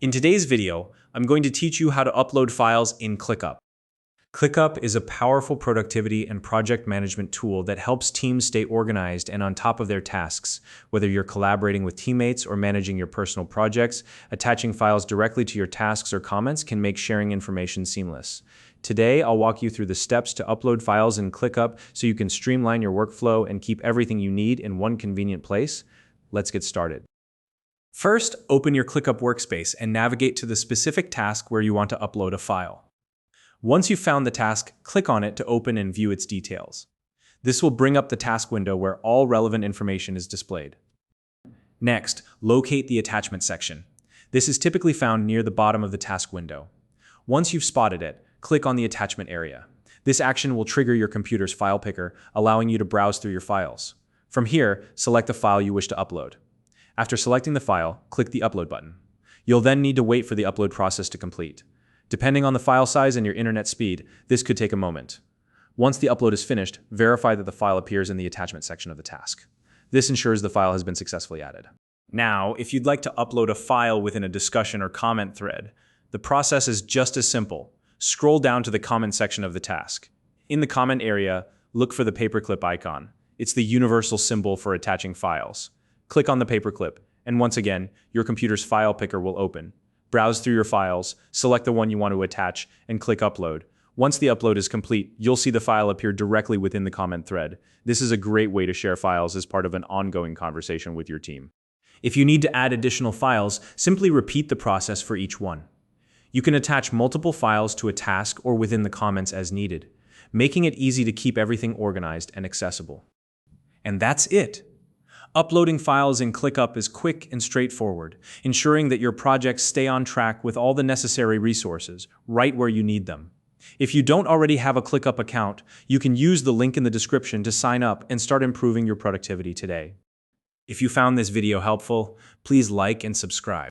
In today's video, I'm going to teach you how to upload files in ClickUp. ClickUp is a powerful productivity and project management tool that helps teams stay organized and on top of their tasks. Whether you're collaborating with teammates or managing your personal projects, attaching files directly to your tasks or comments can make sharing information seamless. Today, I'll walk you through the steps to upload files in ClickUp so you can streamline your workflow and keep everything you need in one convenient place. Let's get started. First, open your ClickUp workspace and navigate to the specific task where you want to upload a file. Once you've found the task, click on it to open and view its details. This will bring up the task window where all relevant information is displayed. Next, locate the attachment section. This is typically found near the bottom of the task window. Once you've spotted it, click on the attachment area. This action will trigger your computer's file picker, allowing you to browse through your files. From here, select the file you wish to upload. After selecting the file, click the Upload button. You'll then need to wait for the upload process to complete. Depending on the file size and your internet speed, this could take a moment. Once the upload is finished, verify that the file appears in the attachment section of the task. This ensures the file has been successfully added. Now, if you'd like to upload a file within a discussion or comment thread, the process is just as simple. Scroll down to the comment section of the task. In the comment area, look for the paperclip icon. It's the universal symbol for attaching files. Click on the paperclip, and once again, your computer's file picker will open. Browse through your files, select the one you want to attach, and click Upload. Once the upload is complete, you'll see the file appear directly within the comment thread. This is a great way to share files as part of an ongoing conversation with your team. If you need to add additional files, simply repeat the process for each one. You can attach multiple files to a task or within the comments as needed, making it easy to keep everything organized and accessible. And that's it. Uploading files in ClickUp is quick and straightforward, ensuring that your projects stay on track with all the necessary resources, right where you need them. If you don't already have a ClickUp account, you can use the link in the description to sign up and start improving your productivity today. If you found this video helpful, please like and subscribe.